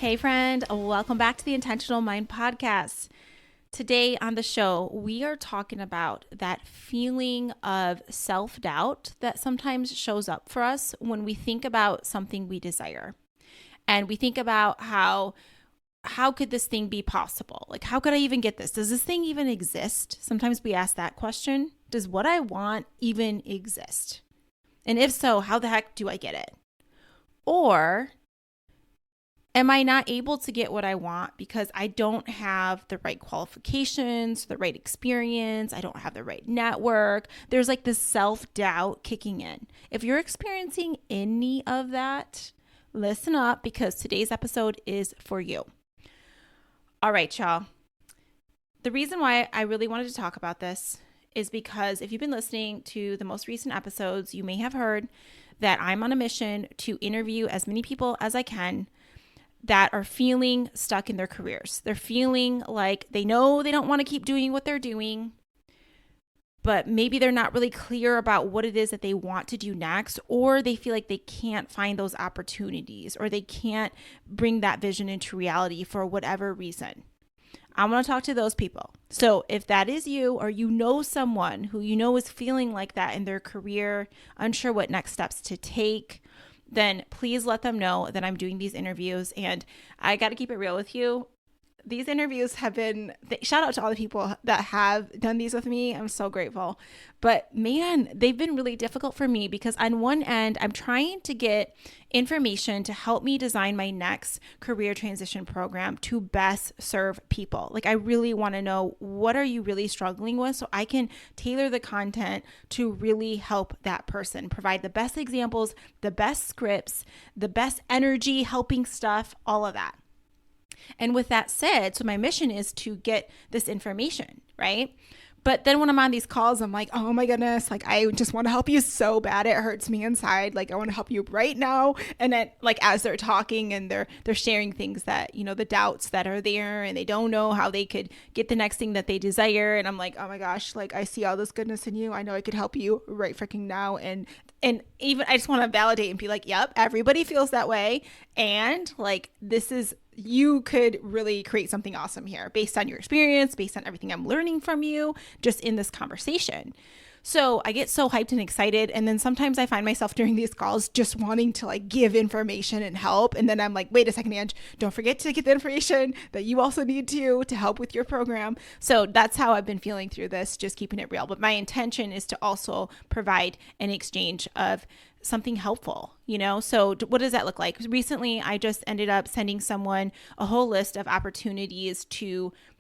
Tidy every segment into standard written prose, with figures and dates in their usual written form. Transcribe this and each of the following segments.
Hey friend, welcome back to the Intentional Mind Podcast. Today on the show, we are talking about that feeling of self-doubt that sometimes shows up for us when we think about something we desire. And we think about how could this thing be possible? Like, how could I even get this? Does this thing even exist? Sometimes we ask that question. Does what I want even exist? And if so, how the heck do I get it? Or am I not able to get what I want because I don't have the right qualifications, the right experience, I don't have the right network? There's like this self-doubt kicking in. If you're experiencing any of that, listen up because today's episode is for you. All right, y'all. The reason why I really wanted to talk about this is because if you've been listening to the most recent episodes, you may have heard that I'm on a mission to interview as many people as I can that are feeling stuck in their careers. They're feeling like they know they don't want to keep doing what they're doing, but maybe they're not really clear about what it is that they want to do next, or they feel like they can't find those opportunities, or they can't bring that vision into reality for whatever reason. I want to talk to those people. So if that is you, or you know someone who you know is feeling like that in their career, unsure what next steps to take, then please let them know that I'm doing these interviews. And I got to keep it real with you. These interviews have been, shout out to all the people that have done these with me. I'm so grateful. But man, they've been really difficult for me because on one end, I'm trying to get information to help me design my next career transition program to best serve people. Like I really want to know, what are you really struggling with so I can tailor the content to really help that person, provide the best examples, the best scripts, the best energy, helping stuff, all of that. And with that said, so my mission is to get this information, right? But then when I'm on these calls, I'm like, oh my goodness, like I just want to help you so bad. It hurts me inside. Like I want to help you right now. And then like as they're talking and they're sharing things that, you know, the doubts that are there and they don't know how they could get the next thing that they desire. And I'm like, oh my gosh, like I see all this goodness in you. I know I could help you right freaking now. And even I just want to validate and be like, yep, everybody feels that way. And like, this is, you could really create something awesome here based on your experience, based on everything I'm learning from you just in this conversation. So I get so hyped and excited. And then sometimes I find myself during these calls just wanting to like give information and help. And then I'm like, wait a second, Ange, don't forget to get the information that you also need to help with your program. So that's how I've been feeling through this, just keeping it real. But my intention is to also provide an exchange of something helpful, you know? So what does that look like? Recently, I just ended up sending someone a whole list of opportunities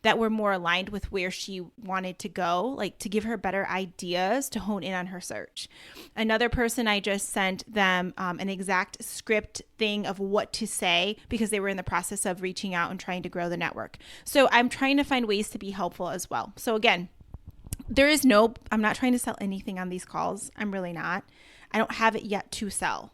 that were more aligned with where she wanted to go, like to give her better ideas to hone in on her search. Another person, I just sent them an exact script thing of what to say because they were in the process of reaching out and trying to grow the network. So I'm trying to find ways to be helpful as well. So again, I'm not trying to sell anything on these calls. I'm really not. I don't have it yet to sell.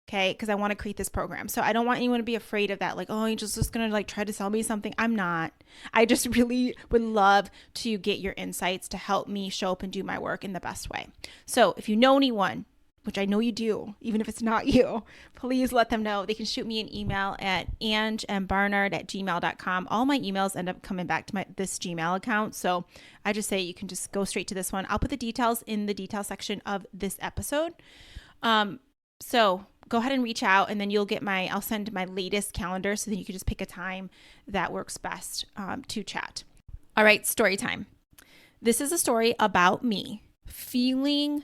Okay. Because I want to create this program. So I don't want anyone to be afraid of that. Like, oh, you're just going to like try to sell me something. I'm not. I just really would love to get your insights to help me show up and do my work in the best way. So if you know anyone, which I know you do, even if it's not you, please let them know. They can shoot me an email at angembarnard@gmail.com. All my emails end up coming back to this Gmail account. So I just say you can just go straight to this one. I'll put the details in the detail section of this episode. So go ahead and reach out and then I'll send my latest calendar so that you can just pick a time that works best to chat. All right, story time. This is a story about me feeling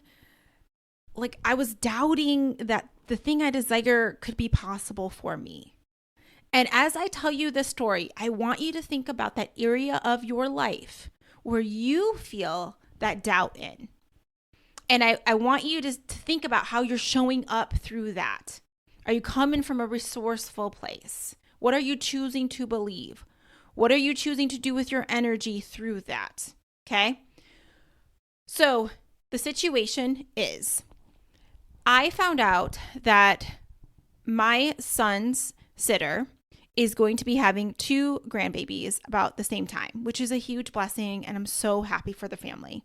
like I was doubting that the thing I desire could be possible for me. And as I tell you this story, I want you to think about that area of your life where you feel that doubt in. And I want you to think about how you're showing up through that. Are you coming from a resourceful place? What are you choosing to believe? What are you choosing to do with your energy through that? Okay? So the situation is, I found out that my son's sitter is going to be having 2 grandbabies about the same time, which is a huge blessing, and I'm so happy for the family.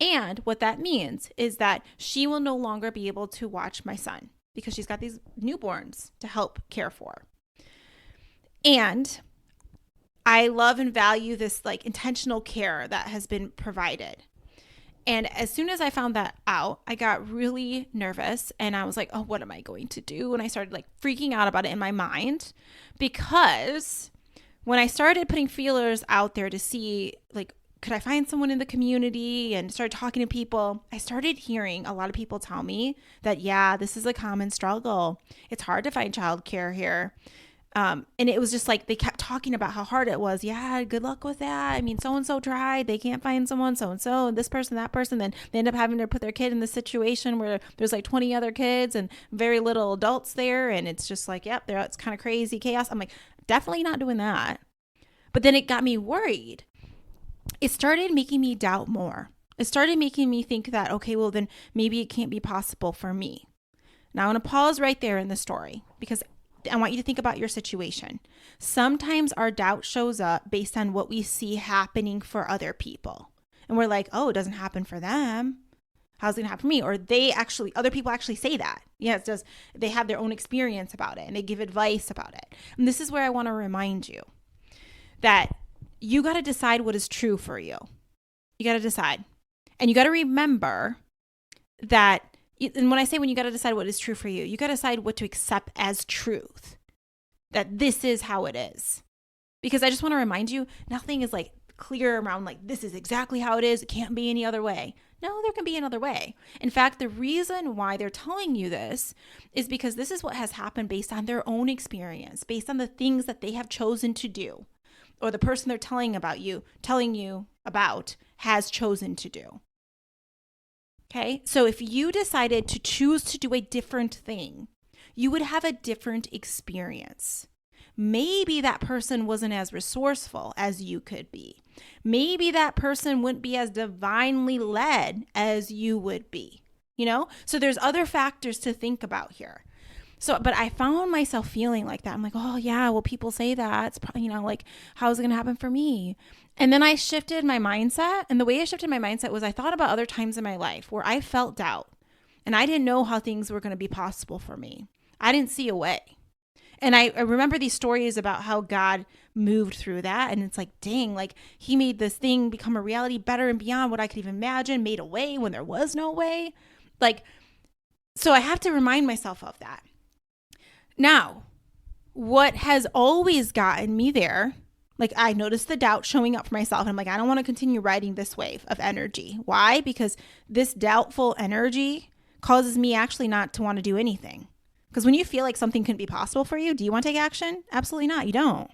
And what that means is that she will no longer be able to watch my son because she's got these newborns to help care for. And I love and value this like intentional care that has been provided. And as soon as I found that out, I got really nervous and I was like, oh, what am I going to do? And I started like freaking out about it in my mind, because when I started putting feelers out there to see, like, could I find someone in the community and start talking to people, I started hearing a lot of people tell me that, yeah, this is a common struggle. It's hard to find childcare here. And it was just like, they kept talking about how hard it was. Yeah, good luck with that. I mean, so-and-so tried. They can't find someone, so-and-so, and this person, that person. Then they end up having to put their kid in this situation where there's like 20 other kids and very little adults there. And it's just like, yep, it's kind of crazy chaos. I'm like, definitely not doing that. But then it got me worried. It started making me doubt more. It started making me think that, okay, well, then maybe it can't be possible for me. Now, I want to pause right there in the story, because I want you to think about your situation. Sometimes our doubt shows up based on what we see happening for other people. And we're like, oh, it doesn't happen for them. How's it going to happen for me? Or other people actually say that. Yes, they have their own experience about it and they give advice about it. And this is where I want to remind you that you got to decide what is true for you. You got to decide. And you got to remember that. And when I say when you got to decide what is true for you, you got to decide what to accept as truth, that this is how it is. Because I just want to remind you, nothing is like clear around like, this is exactly how it is. It can't be any other way. No, there can be another way. In fact, the reason why they're telling you this is because this is what has happened based on their own experience, based on the things that they have chosen to do, or the person they're telling you about has chosen to do. Okay, so if you decided to choose to do a different thing, you would have a different experience. Maybe that person wasn't as resourceful as you could be. Maybe that person wouldn't be as divinely led as you would be, So there's other factors to think about here. But I found myself feeling like that. I'm like, oh yeah, well, people say that. It's probably, like, how is it going to happen for me? And then I shifted my mindset. And the way I shifted my mindset was I thought about other times in my life where I felt doubt and I didn't know how things were going to be possible for me. I didn't see a way. And I remember these stories about how God moved through that. And it's like, dang, like he made this thing become a reality better and beyond what I could even imagine, made a way when there was no way. So I have to remind myself of that. Now, what has always gotten me there, like I noticed the doubt showing up for myself. And I'm like, I don't want to continue riding this wave of energy. Why? Because this doubtful energy causes me actually not to want to do anything. Because when you feel like something couldn't be possible for you, do you want to take action? Absolutely not. You don't.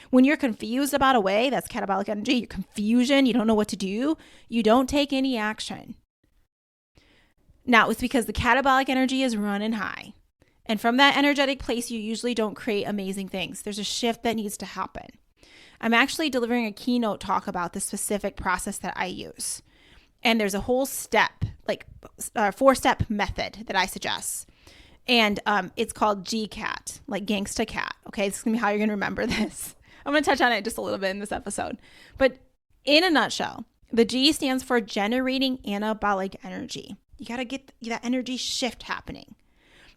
When you're confused about a way, that's catabolic energy, your confusion, you don't know what to do, you don't take any action. Now, it's because the catabolic energy is running high. And from that energetic place, you usually don't create amazing things. There's a shift that needs to happen. I'm actually delivering a keynote talk about the specific process that I use. And there's a whole step, like 4-step method that I suggest. And it's called GCAT, like Gangsta Cat. Okay, this is going to be how you're going to remember this. I'm going to touch on it just a little bit in this episode. But in a nutshell, the G stands for generating anabolic energy. You got to get that energy shift happening.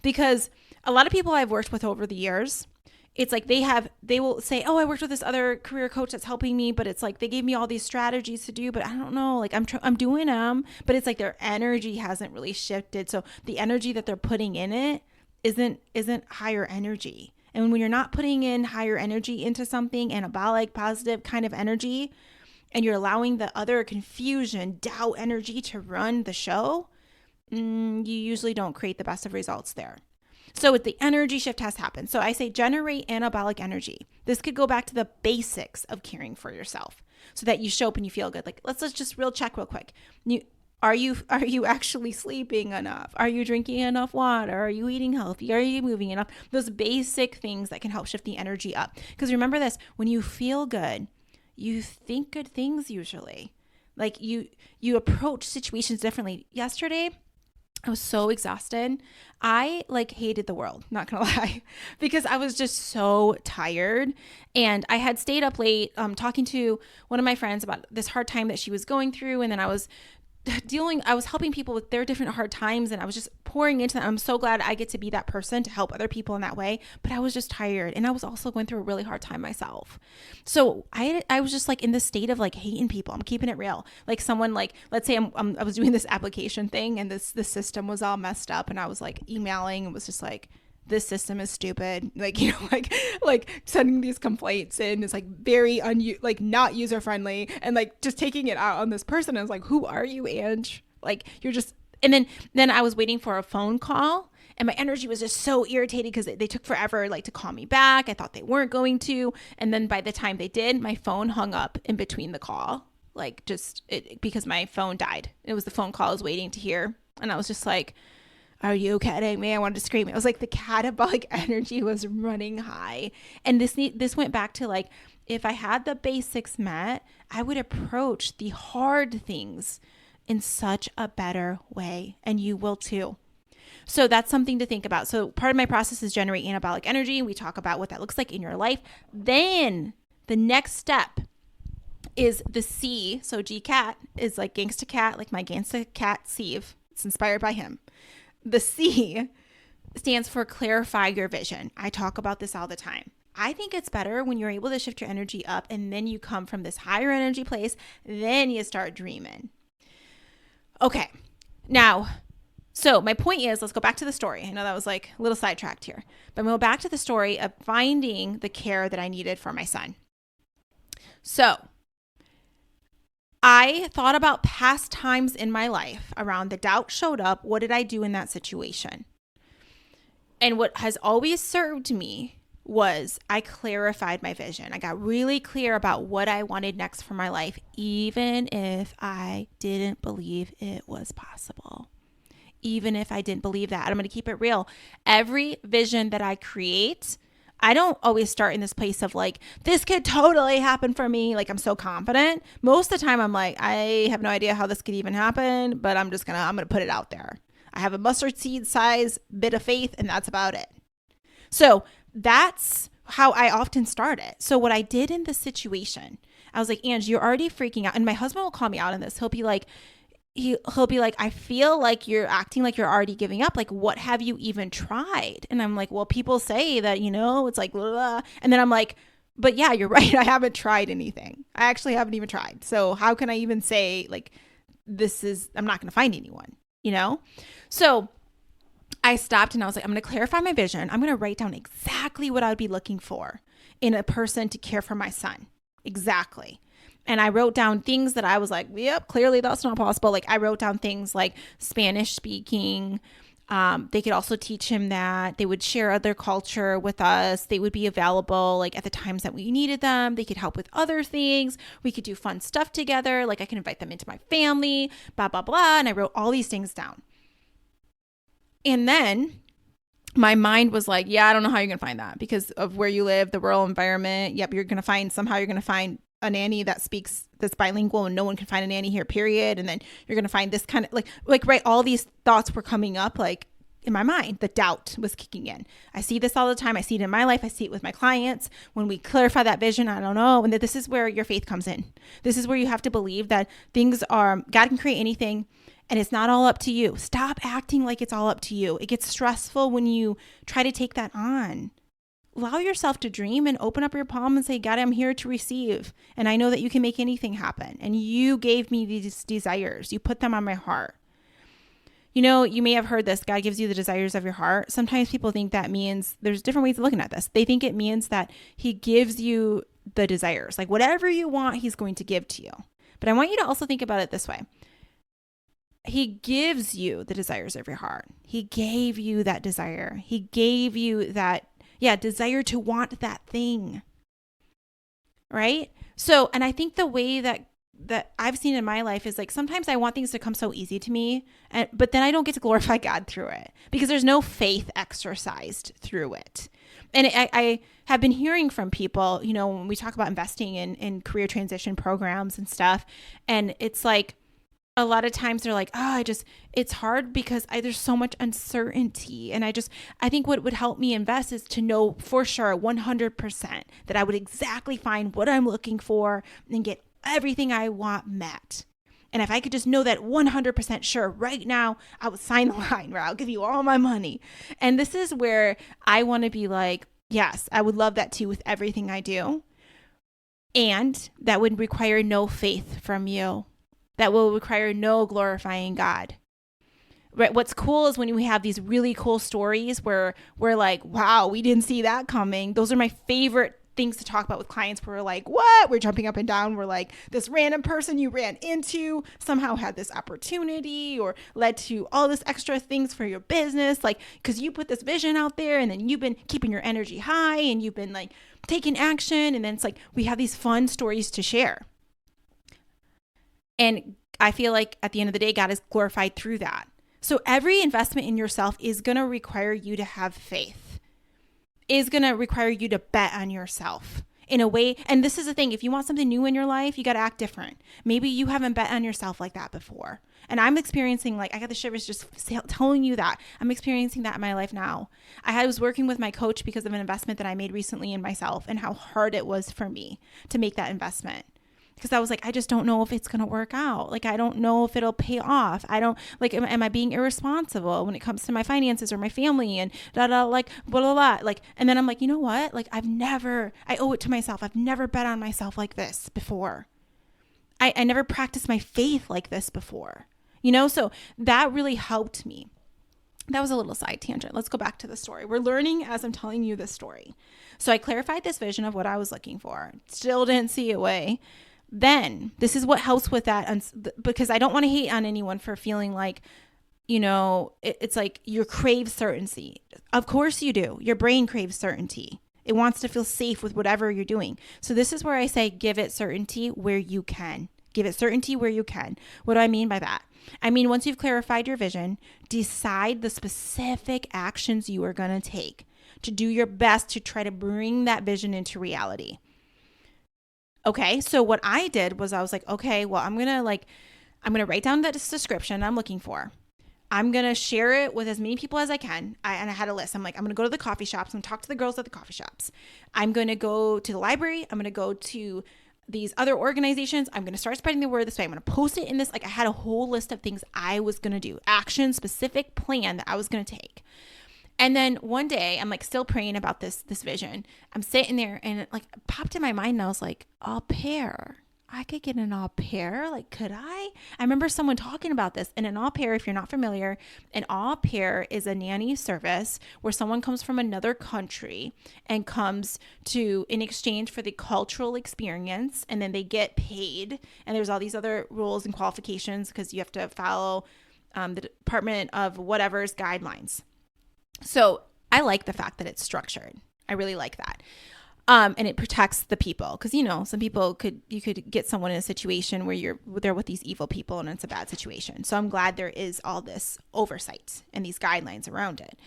Because a lot of people I've worked with over the years, it's like they will say, oh, I worked with this other career coach that's helping me, but it's like they gave me all these strategies to do, but I don't know, like I'm doing them, but it's like their energy hasn't really shifted. So the energy that they're putting in it isn't higher energy. And when you're not putting in higher energy into something, anabolic, positive kind of energy, and you're allowing the other confusion, doubt energy to run the show, you usually don't create the best of results there. So the energy shift has happened. So I say generate anabolic energy. This could go back to the basics of caring for yourself so that you show up and you feel good. Like let's just check real quick. Are you actually sleeping enough? Are you drinking enough water? Are you eating healthy? Are you moving enough? Those basic things that can help shift the energy up. Because remember this, when you feel good, you think good things usually. Like you approach situations differently. Yesterday, I was so exhausted. I hated the world, not gonna lie, because I was just so tired. And I had stayed up late talking to one of my friends about this hard time that she was going through. And then I was I was helping people with their different hard times, and I was just pouring into them. I'm so glad I get to be that person to help other people in that way, but I was just tired, and I was also going through a really hard time myself. So I was just like in this state of like hating people. I'm keeping it real. Like someone, like, let's say I was doing this application thing, and the system was all messed up, and I was like emailing and was just like, this system is stupid. Like, like sending these complaints in is like very like not user friendly, and like just taking it out on this person. I was like, who are you, Ange? Like, you're just, and then I was waiting for a phone call, and my energy was just so irritated because they took forever like to call me back. I thought they weren't going to. And then by the time they did, my phone hung up in between the call, like because my phone died. It was the phone call I was waiting to hear. And I was just like, are you kidding me? I wanted to scream. It was like the catabolic energy was running high. And this went back to like, if I had the basics met, I would approach the hard things in such a better way. And you will too. So that's something to think about. So part of my process is generate anabolic energy. We talk about what that looks like in your life. Then the next step is the C. So GCAT is like gangsta cat, like my gangsta cat Steve. It's inspired by him. The C stands for clarify your vision. I talk about this all the time. I think it's better when you're able to shift your energy up, and then you come from this higher energy place, then you start dreaming. Okay. Now, so my point is, let's go back to the story. I know that was like a little sidetracked here, but I'm going to go back to the story of finding the care that I needed for my son. So I thought about past times in my life around the doubt showed up. What did I do in that situation? And what has always served me was I clarified my vision. I got really clear about what I wanted next for my life, even if I didn't believe it was possible. Even if I didn't believe that. I'm going to keep it real. Every vision that I create, I don't always start in this place of like, this could totally happen for me. Like, I'm so confident. Most of the time I'm like, I have no idea how this could even happen, but I'm going to put it out there. I have a mustard seed size bit of faith, and that's about it. So that's how I often start it. So what I did in this situation, I was like, Ange, you're already freaking out. And my husband will call me out on this. He'll be like, I feel like you're acting like you're already giving up. Like, what have you even tried? And I'm like, well, people say that, it's like, blah, blah. And then I'm like, but yeah, you're right. I haven't tried anything. I actually haven't even tried. So how can I even say like, I'm not going to find anyone, So I stopped and I was like, I'm going to clarify my vision. I'm going to write down exactly what I would be looking for in a person to care for my son. Exactly. And I wrote down things that I was like, yep, clearly that's not possible. Like, I wrote down things like Spanish speaking. They could also teach him that. They would share other culture with us. They would be available like at the times that we needed them. They could help with other things. We could do fun stuff together. Like, I can invite them into my family, blah, blah, blah. And I wrote all these things down. And then my mind was like, yeah, I don't know how you're going to find that because of where you live, the rural environment. Yep, you're going to find a nanny that's bilingual, and no one can find a nanny here, period. And then you're going to find this kind of like, right. All these thoughts were coming up like in my mind. The doubt was kicking in. I see this all the time. I see it in my life. I see it with my clients. When we clarify that vision, I don't know. And this is where your faith comes in. This is where you have to believe that God can create anything. And it's not all up to you. Stop acting like it's all up to you. It gets stressful when you try to take that on. Allow yourself to dream and open up your palm and say, God, I'm here to receive. And I know that you can make anything happen. And you gave me these desires. You put them on my heart. You may have heard this. God gives you the desires of your heart. Sometimes people think that means there's different ways of looking at this. They think it means that he gives you the desires. Like whatever you want, he's going to give to you. But I want you to also think about it this way. He gives you the desires of your heart. He gave you that desire. He gave you that, desire to want that thing. Right? So, and I think the way that I've seen in my life is like, sometimes I want things to come so easy to me, but then I don't get to glorify God through it because there's no faith exercised through it. And I have been hearing from people, when we talk about investing in career transition programs and stuff, and it's like, a lot of times they're like, it's hard because there's so much uncertainty. And I think what would help me invest is to know for sure 100% that I would exactly find what I'm looking for and get everything I want met. And if I could just know that 100% sure right now, I would sign the line where I'll give you all my money. And this is where I want to be like, yes, I would love that too with everything I do. And that would require no faith from you. That will require no glorifying God. Right? What's cool is when we have these really cool stories where we're like, wow, we didn't see that coming. Those are my favorite things to talk about with clients where we're like, what? We're jumping up and down. We're like, this random person you ran into somehow had this opportunity or led to all this extra things for your business. Like, because you put this vision out there and then you've been keeping your energy high and you've been like taking action. And then it's like, we have these fun stories to share. And I feel like at the end of the day, God is glorified through that. So every investment in yourself is going to require you to have faith, is going to require you to bet on yourself in a way. And this is the thing. If you want something new in your life, you got to act different. Maybe you haven't bet on yourself like that before. And I'm experiencing, like, I got the shivers just telling you that. I'm experiencing that in my life now. I was working with my coach because of an investment that I made recently in myself and how hard it was for me to make that investment. Because I was like, I just don't know if it's going to work out. Like, I don't know if it'll pay off. I don't, like, am I being irresponsible when it comes to my finances or my family and like, blah, blah, blah. Like, and then I'm like, you know what? Like, I owe it to myself. I've never bet on myself like this before. I never practiced my faith like this before, you know? So that really helped me. That was a little side tangent. Let's go back to the story. We're learning as I'm telling you this story. So I clarified this vision of what I was looking for. Still didn't see a way. Then this is what helps with that, because I don't want to hate on anyone for feeling like, you know, it's like you crave certainty. Of course you do. Your brain craves certainty. It wants to feel safe with whatever you're doing. So this is where I say, give it certainty where you can. Give it certainty where you can. What do I mean by that? I mean, once you've clarified your vision, decide the specific actions you are going to take to do your best to try to bring that vision into reality. Okay, so what I did was I was like, okay, well, I'm going to write down that description I'm looking for. I'm going to share it with as many people as I can. And I had a list. I'm like, I'm going to go to the coffee shops and talk to the girls at the coffee shops. I'm going to go to the library. I'm going to go to these other organizations. I'm going to start spreading the word this way. I'm going to post it in this. Like, I had a whole list of things I was going to do, action, specific plan that I was going to take. And then one day I'm like still praying about this vision. I'm sitting there and it like popped in my mind and I was like, au pair. I could get an au pair. Like, could I? I remember someone talking about this. And an au pair, if you're not familiar, an au pair is a nanny service where someone comes from another country and comes to in exchange for the cultural experience, and then they get paid. And there's all these other rules and qualifications because you have to follow the Department of whatever's guidelines. So I like the fact that it's structured. I really like that. And it protects the people because, you know, some people you could get someone in a situation where they're with these evil people and it's a bad situation. So I'm glad there is all this oversight and these guidelines around it.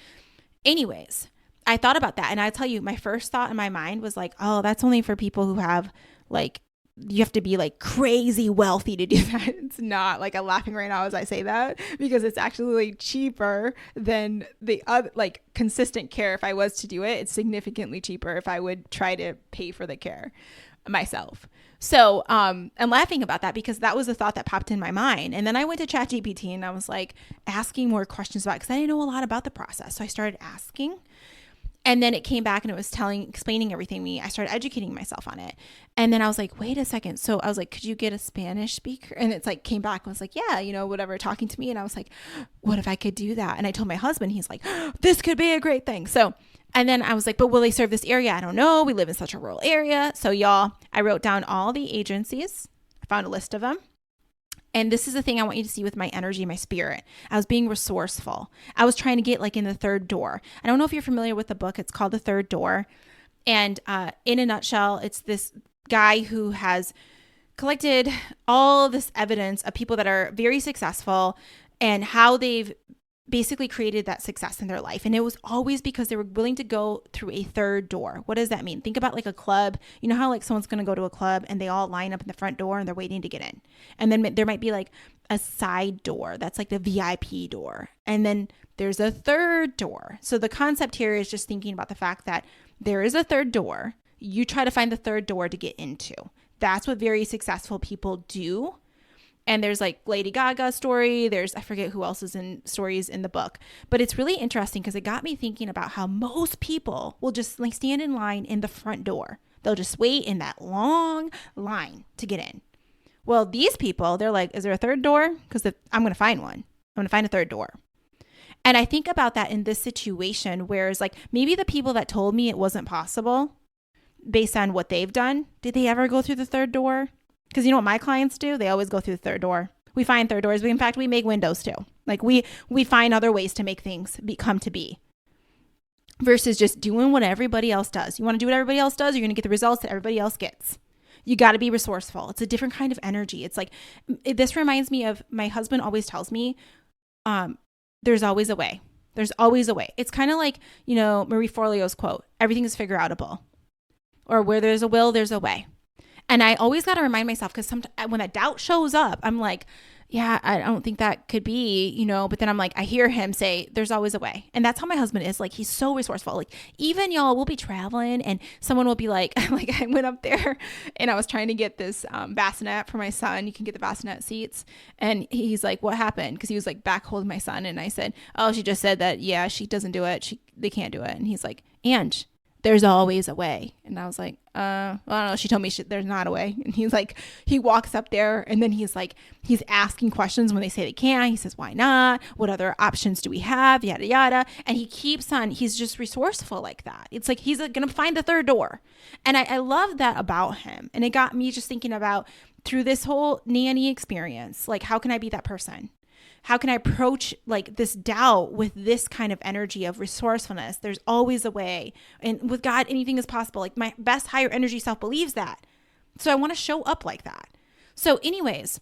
Anyways, I thought about that. And I tell you, my first thought in my mind was like, oh, that's only for people who have like, you have to be like crazy wealthy to do that. It's not. Like, I'm laughing right now as I say that because it's actually cheaper than the other, like, consistent care. If I was to do it, it's significantly cheaper if I would try to pay for the care myself. So I'm laughing about that because that was a thought that popped in my mind. And then I went to ChatGPT and I was like asking more questions about it because I didn't know a lot about the process. So I started asking. And then it came back and it was explaining everything to me. I started educating myself on it. And then I was like, wait a second. So I was like, could you get a Spanish speaker? And it's like, came back and was like, yeah, you know, whatever, talking to me. And I was like, what if I could do that? And I told my husband, he's like, this could be a great thing. So, and then I was like, but will they serve this area? I don't know. We live in such a rural area. So y'all, I wrote down all the agencies. I found a list of them. And this is the thing I want you to see with my energy, my spirit. I was being resourceful. I was trying to get like in the third door. I don't know if you're familiar with the book. It's called The Third Door. And in a nutshell, it's this guy who has collected all this evidence of people that are very successful and how they've basically created that success in their life. And it was always because they were willing to go through a third door. What does that mean? Think about like a club. You know how like someone's going to go to a club and they all line up in the front door and they're waiting to get in. And then there might be like a side door. That's like the VIP door. And then there's a third door. So the concept here is just thinking about the fact that there is a third door. You try to find the third door to get into. That's what very successful people do. And there's like Lady Gaga story. There's, I forget who else is in stories in the book, but it's really interesting because it got me thinking about how most people will just like stand in line in the front door. They'll just wait in that long line to get in. Well, these people, they're like, is there a third door? Because I'm going to find one. I'm going to find a third door. And I think about that in this situation, whereas like maybe the people that told me it wasn't possible based on what they've done, did they ever go through the third door? Because you know what my clients do? They always go through the third door. We find third doors. In fact, we make windows too. Like we find other ways to make things come to be versus just doing what everybody else does. You want to do what everybody else does, you're going to get the results that everybody else gets. You got to be resourceful. It's a different kind of energy. It's like, this reminds me of my husband always tells me, there's always a way. There's always a way. It's kind of like, you know, Marie Forleo's quote, everything is figure outable, or where there's a will, there's a way. And I always got to remind myself, because sometimes when that doubt shows up, I'm like, yeah, I don't think that could be, you know, but then I'm like, I hear him say, there's always a way. And that's how my husband is. Like, he's so resourceful. Like, even y'all, we'll be traveling and someone will be like I went up there and I was trying to get this bassinet for my son. You can get the bassinet seats. And he's like, what happened? Because he was like back holding my son. And I said, oh, she just said that, yeah, she doesn't do it. They can't do it. And he's like, Ange, there's always a way. And I was like, well, I don't know. She told me there's not a way. And he's like, he walks up there and then he's like, he's asking questions when they say they can't. He says, why not? What other options do we have? Yada, yada. And he keeps on, he's just resourceful like that. It's like, he's going to find the third door. And I love that about him. And it got me just thinking about, through this whole nanny experience, like, how can I be that person? How can I approach like this doubt with this kind of energy of resourcefulness? There's always a way. And with God, anything is possible. Like, my best higher energy self believes that. So I want to show up like that. So anyways,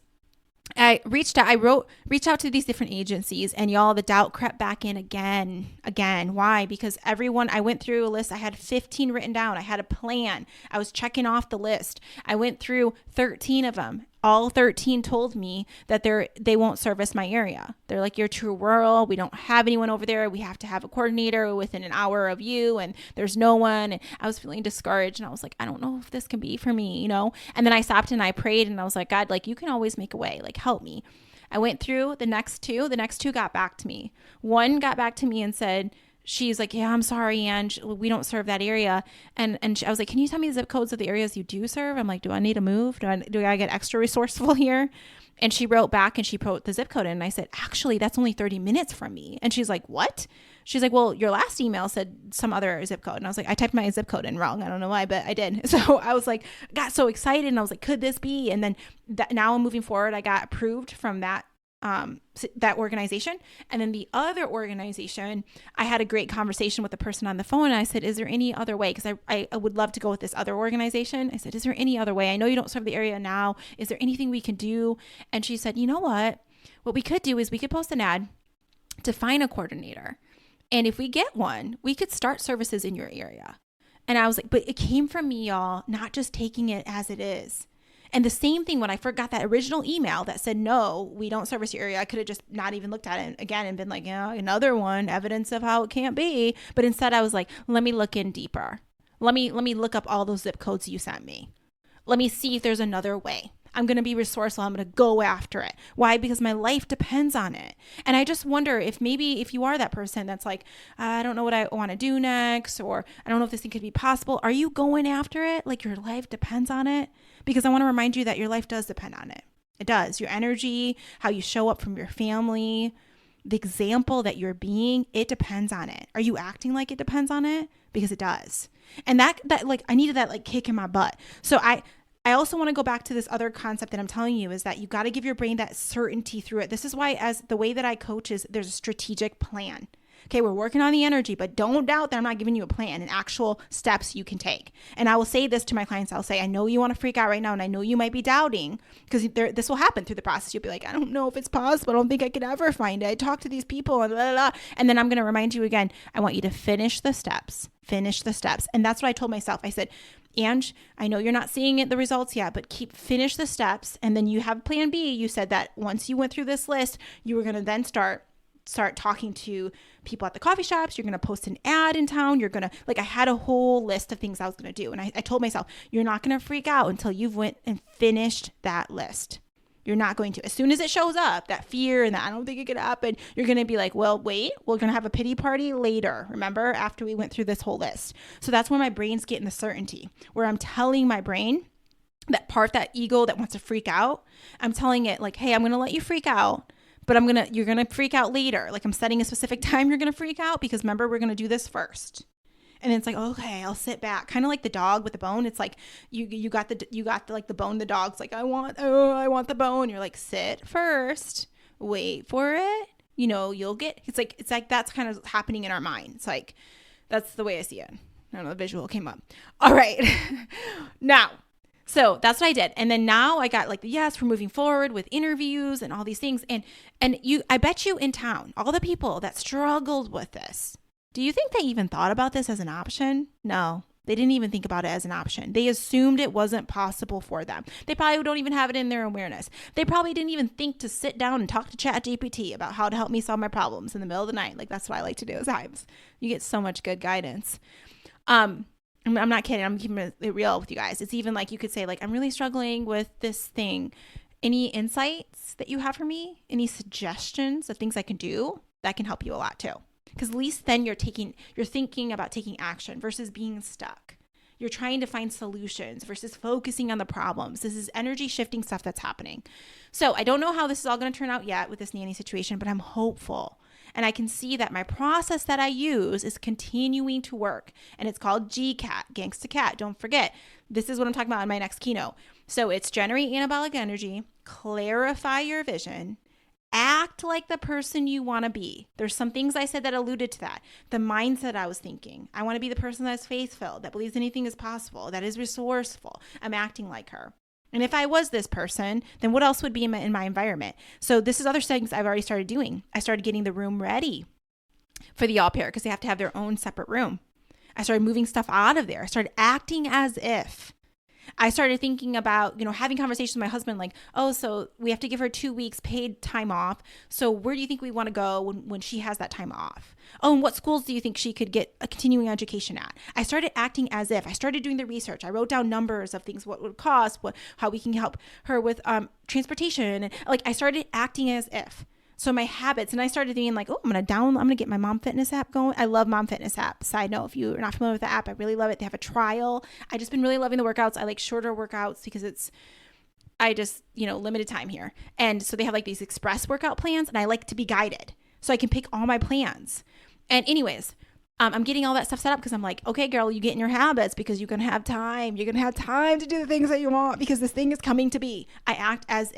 I reached out to these different agencies, and y'all, the doubt crept back in again. Why? Because everyone, I went through a list. I had 15 written down. I had a plan. I was checking off the list. I went through 13 of them. All 13 told me that they won't service my area. They're like, you're too rural. We don't have anyone over there. We have to have a coordinator within an hour of you, and there's no one. And I was feeling discouraged, and I was like, I don't know if this can be for me, you know? And then I stopped and I prayed, and I was like, God, like, you can always make a way. Like, help me. I went through the next two. The next two got back to me. One got back to me and said, she's like, yeah, I'm sorry, Ange, we don't serve that area. And I was like, can you tell me the zip codes of the areas you do serve? I'm like, do I need to move? Do I get extra resourceful here? And she wrote back and she put the zip code in. And I said, actually, that's only 30 minutes from me. And she's like, what? She's like, well, your last email said some other zip code. And I was like, I typed my zip code in wrong. I don't know why, but I did. So I was like, got so excited. And I was like, could this be? And then now I'm moving forward. I got approved from that organization. And then the other organization, I had a great conversation with the person on the phone. And I said, is there any other way? Because I would love to go with this other organization. I said, is there any other way? I know you don't serve the area now. Is there anything we can do? And she said, you know what we could do is we could post an ad to find a coordinator. And if we get one, we could start services in your area. And I was like, but it came from me, y'all, not just taking it as it is. And the same thing when I forgot that original email that said, no, we don't service your area. I could have just not even looked at it again and been like, yeah, another one, evidence of how it can't be. But instead I was like, let me look in deeper. Let me look up all those zip codes you sent me. Let me see if there's another way. I'm going to be resourceful. I'm going to go after it. Why? Because my life depends on it. And I just wonder if maybe if you are that person that's like, I don't know what I want to do next, or I don't know if this thing could be possible. Are you going after it? Like, your life depends on it? Because I want to remind you that your life does depend on it. It does. Your energy, how you show up from your family, the example that you're being, it depends on it. Are you acting like it depends on it? Because it does. And that like, I needed that like kick in my butt. So I also want to go back to this other concept that I'm telling you, is that you got to give your brain that certainty through it. This is why, as the way that I coach, is there's a strategic plan. Okay, we're working on the energy, but don't doubt that I'm not giving you a plan and actual steps you can take. And I will say this to my clients. I'll say, I know you want to freak out right now, and I know you might be doubting, because this will happen through the process. You'll be like, I don't know if it's possible. I don't think I could ever find it. I talked to these people and blah, blah, blah. And then I'm going to remind you again, I want you to finish the steps. Finish the steps. And that's what I told myself. I said, Ange, I know you're not seeing the results yet, but finish the steps. And then you have plan B. You said that once you went through this list, you were going to then start talking to people at the coffee shops. You're going to post an ad in town. You're going to, like, I had a whole list of things I was going to do. And I told myself, you're not going to freak out until you've went and finished that list. You're not going to. As soon as it shows up, that fear and that I don't think it could happen, you're going to be like, well, wait, we're going to have a pity party later. Remember, after we went through this whole list. So that's where my brain's getting the certainty, where I'm telling my brain, that part, that ego that wants to freak out, I'm telling it like, hey, I'm going to let you freak out, but you're going to freak out later. Like I'm setting a specific time you're going to freak out because remember, we're going to do this first. And then it's like, okay, I'll sit back. Kind of like the dog with the bone. It's like you got the bone. The dog's like, I want the bone. You're like, sit first, wait for it. You'll get, it's like that's kind of happening in our mind. It's like, that's the way I see it. I don't know, the visual came up. All right. Now, so that's what I did. And then now I got like, yes, we're moving forward with interviews and all these things. And I bet you in town, all the people that struggled with this, do you think they even thought about this as an option? No, they didn't even think about it as an option. They assumed it wasn't possible for them. They probably don't even have it in their awareness. They probably didn't even think to sit down and talk to ChatGPT about how to help me solve my problems in the middle of the night. Like that's what I like to do at times. You get so much good guidance. I'm not kidding. I'm keeping it real with you guys. It's even like you could say like, I'm really struggling with this thing. Any insights that you have for me? Any suggestions of things I can do that can help you a lot too? Because at least then you're thinking about taking action versus being stuck. You're trying to find solutions versus focusing on the problems. This is energy shifting stuff that's happening. So I don't know how this is all going to turn out yet with this nanny situation, but I'm hopeful. And I can see that my process that I use is continuing to work. And it's called GCAT, Gangsta Cat. Don't forget, this is what I'm talking about in my next keynote. So it's generate anabolic energy, clarify your vision, act like the person you want to be. There's some things I said that alluded to that. The mindset I was thinking. I want to be the person that's faith-filled, that believes anything is possible, that is resourceful. I'm acting like her. And if I was this person, then what else would be in my environment? So this is other things I've already started doing. I started getting the room ready for the au pair because they have to have their own separate room. I started moving stuff out of there. I started acting as if. I started thinking about, having conversations with my husband like, oh, so we have to give her 2 weeks paid time off. So where do you think we want to go when she has that time off? Oh, and what schools do you think she could get a continuing education at? I started acting as if. I started doing the research. I wrote down numbers of things, what would cost, how we can help her with transportation. And like I started acting as if. So my habits, and I started thinking like, oh, I'm going to get my Mom Fitness app going. I love Mom Fitness app. Side note, if you're not familiar with the app, I really love it. They have a trial. I just been really loving the workouts. I like shorter workouts because limited time here. And so they have like these express workout plans and I like to be guided so I can pick all my plans. And anyways, I'm getting all that stuff set up because I'm like, okay, girl, you get in your habits because you're going to have time. You're going to have time to do the things that you want because this thing is coming to be. I act as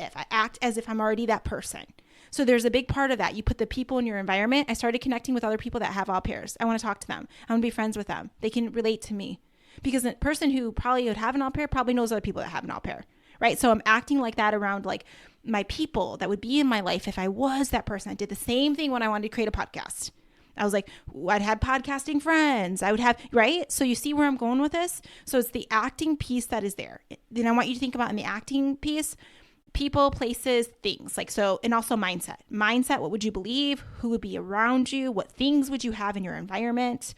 if I'm already that person. So there's a big part of that. You put the people in your environment. I started connecting with other people that have au pairs. I want to talk to them. I want to be friends with them. They can relate to me because a person who probably would have an au pair probably knows other people that have an au pair, right? So I'm acting like that around like my people that would be in my life if I was that person. I did the same thing when I wanted to create a podcast. I was like, I'd have podcasting friends. I would have, right? So you see where I'm going with this? So it's the acting piece that is there. Then I want you to think about in the acting piece, people, places, things like so, and also mindset. What would you believe? Who would be around you? What things would you have in your environment?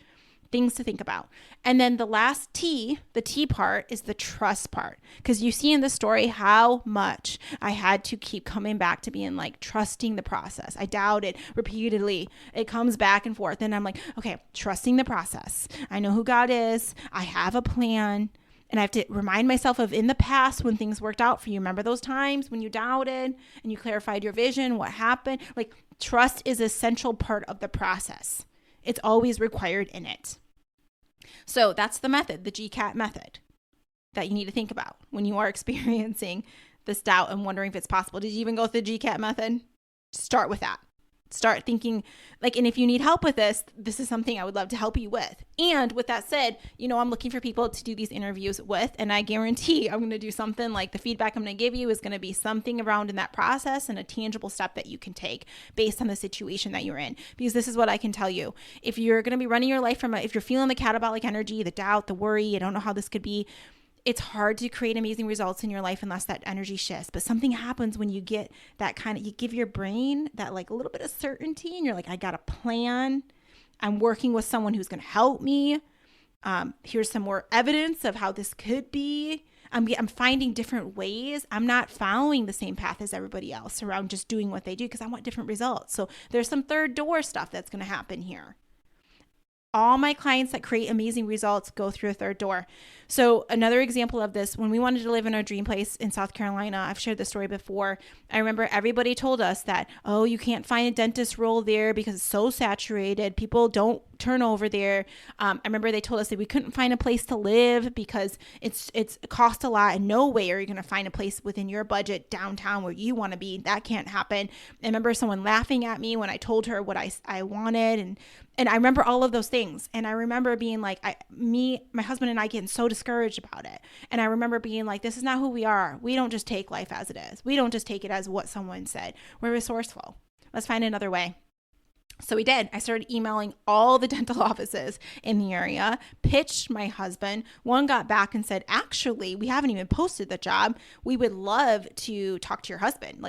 Things to think about. And then the last T, the T part is the trust part. Because you see in the story how much I had to keep coming back to being like trusting the process. I doubted repeatedly. It comes back and forth. And I'm like, okay, trusting the process. I know who God is. I have a plan. And I have to remind myself of in the past when things worked out for you. Remember those times when you doubted and you clarified your vision, what happened? Like trust is an essential part of the process. It's always required in it. So that's the method, the GCAT method that you need to think about when you are experiencing this doubt and wondering if it's possible. Did you even go through the GCAT method? Start with that. Start thinking like, and if you need help with this is something I would love to help you with. And with that said, I'm looking for people to do these interviews with, and I guarantee I'm going to do something like the feedback I'm going to give you is going to be something around in that process and a tangible step that you can take based on the situation that you're in. Because this is what I can tell you. If you're going to be running your life if you're feeling the catabolic energy, the doubt, the worry, I don't know how this could be, it's hard to create amazing results in your life unless that energy shifts. But something happens when you get that you give your brain that like a little bit of certainty and you're like, I got a plan. I'm working with someone who's going to help me. Here's some more evidence of how this could be. I'm finding different ways. I'm not following the same path as everybody else around just doing what they do because I want different results. So there's some third door stuff that's going to happen here. All my clients that create amazing results go through a third door. So another example of this, when we wanted to live in our dream place in South Carolina, I've shared this story before. I remember everybody told us that, oh, you can't find a dentist role there because it's so saturated. People don't turn over there. I remember they told us that we couldn't find a place to live because it's cost a lot, and no way are you going to find a place within your budget downtown where you want to be. That can't happen. I remember someone laughing at me when I told her what I wanted, and I remember all of those things. And I remember being like, my husband and I getting so discouraged about it. And I remember being like, this is not who we are. We don't just take life as it is. We don't just take it as what someone said. We're resourceful. Let's find another way. So we did. I started emailing all the dental offices in the area, pitched my husband. One got back and said, actually, we haven't even posted the job. We would love to talk to your husband,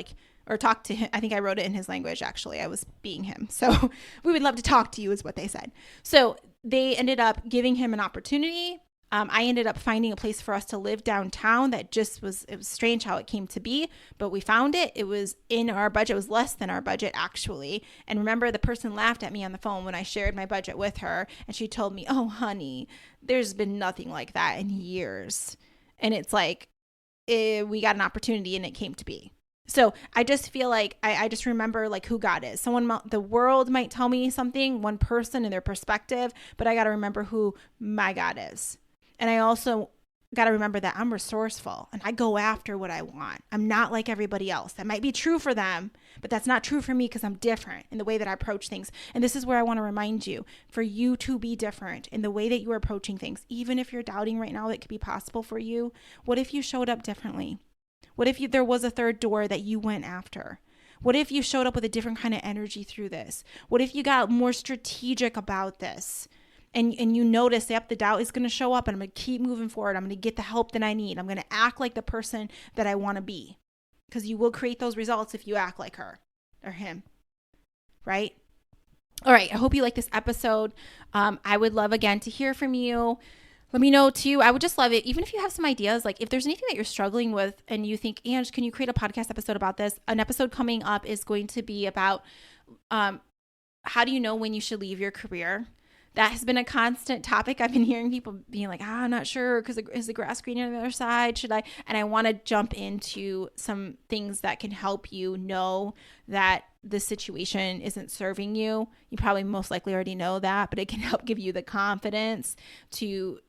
or talk to him. I think I wrote it in his language, actually. I was being him. So we would love to talk to you is what they said. So they ended up giving him an opportunity. I ended up finding a place for us to live downtown that it was strange how it came to be, but we found it. It was in our budget. It was less than our budget, actually. And remember, the person laughed at me on the phone when I shared my budget with her, and she told me, oh, honey, there's been nothing like that in years. And it's like, we got an opportunity and it came to be. So I just feel like I just remember like who God is. The world might tell me something, one person and their perspective, but I got to remember who my God is. And I also got to remember that I'm resourceful and I go after what I want. I'm not like everybody else. That might be true for them, but that's not true for me because I'm different in the way that I approach things. And this is where I want to remind you, for you to be different in the way that you are approaching things. Even if you're doubting right now that it could be possible for you, what if you showed up differently? What if there was a third door that you went after? What if you showed up with a different kind of energy through this? What if you got more strategic about this? And you notice, yep, the doubt is going to show up and I'm going to keep moving forward. I'm going to get the help that I need. I'm going to act like the person that I want to be. Because you will create those results if you act like her or him. Right? All right. I hope you like this episode. I would love, again, to hear from you. Let me know too. I would just love it. Even if you have some ideas, like if there's anything that you're struggling with and you think, Ange, can you create a podcast episode about this? An episode coming up is going to be about how do you know when you should leave your career? That has been a constant topic. I've been hearing people being like, I'm not sure because is the grass greener on the other side? Should I? And I want to jump into some things that can help you know that the situation isn't serving you. You probably most likely already know that, but it can help give you the confidence to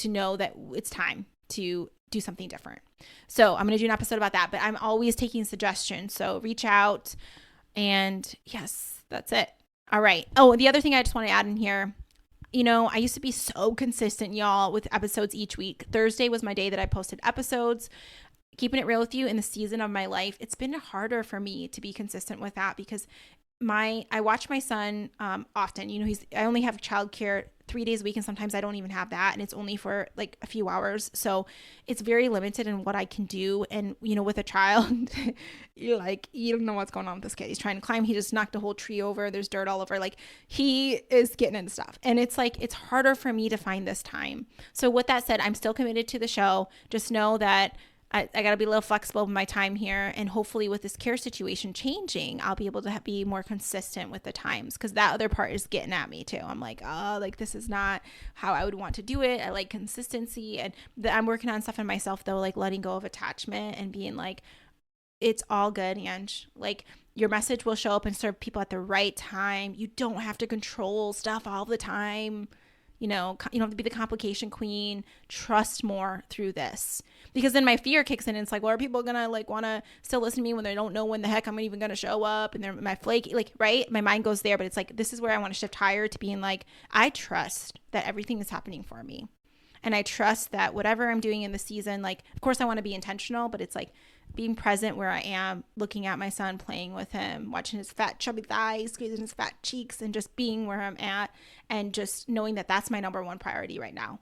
know that it's time to do something different. So I'm going to do an episode about that, but I'm always taking suggestions. So reach out, and yes, that's it. All right. Oh, the other thing I just want to add in here, I used to be so consistent, y'all, with episodes each week. Thursday was my day that I posted episodes. Keeping it real with you, in the season of my life, it's been harder for me to be consistent with that because I watch my son often. I only have childcare 3 days a week, and sometimes I don't even have that, and it's only for like a few hours. So it's very limited in what I can do. And with a child, you don't know what's going on with this kid. He's trying to climb. He just knocked a whole tree over. There's dirt all over. Like, he is getting into stuff, and it's like it's harder for me to find this time. So with that said, I'm still committed to the show. Just know that I got to be a little flexible with my time here. And hopefully with this care situation changing, I'll be able to be more consistent with the times, because that other part is getting at me too. I'm like, oh, like this is not how I would want to do it. I like consistency. And I'm working on stuff in myself though, like letting go of attachment and being like, it's all good, Ange. Like, your message will show up and serve people at the right time. You don't have to control stuff all the time. You don't have to be the complication queen. Trust more through this. Because then my fear kicks in and it's like, well, are people going to want to still listen to me when they don't know when the heck I'm even going to show up? And they're my flaky, right? My mind goes there, but it's like, this is where I want to shift higher to being like, I trust that everything is happening for me. And I trust that whatever I'm doing in the season, of course I want to be intentional, but it's like being present where I am, looking at my son, playing with him, watching his fat chubby thighs, squeezing his fat cheeks, and just being where I'm at, and just knowing that that's my number one priority right now.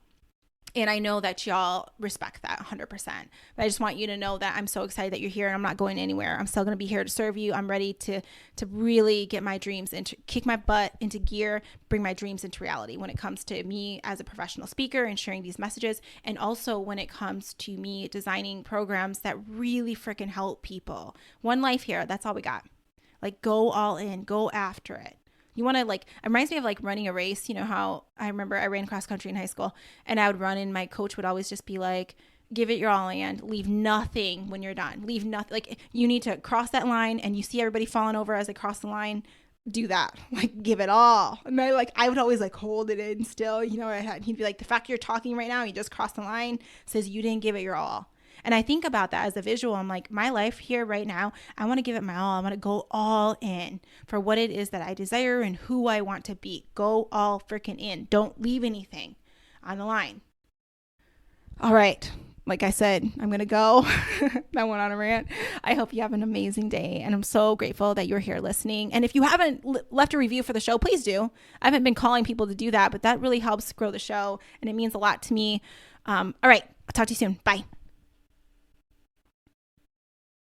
And I know that y'all respect that 100%. But I just want you to know that I'm so excited that you're here and I'm not going anywhere. I'm still going to be here to serve you. I'm ready to really get my dreams into, kick my butt into gear, bring my dreams into reality when it comes to me as a professional speaker and sharing these messages. And also when it comes to me designing programs that really freaking help people. One life here. That's all we got. Like, go all in, go after it. You want to, like, it reminds me of like running a race. You know how I remember I ran cross country in high school and I would run and my coach would always just be like, give it your all and leave nothing when you're done. Leave nothing. Like, you need to cross that line and you see everybody falling over as they cross the line. Do that. Like, give it all. And I would always like hold it in still, you know, and he'd be like, the fact you're talking right now, you just crossed the line says you didn't give it your all. And I think about that as a visual. I'm like, my life here right now, I want to give it my all. I want to go all in for what it is that I desire and who I want to be. Go all freaking in. Don't leave anything on the line. All right. Like I said, I'm going to go. That went on a rant. I hope you have an amazing day. And I'm so grateful that you're here listening. And if you haven't left a review for the show, please do. I haven't been calling people to do that, but that really helps grow the show. And it means a lot to me. All right. I'll talk to you soon. Bye.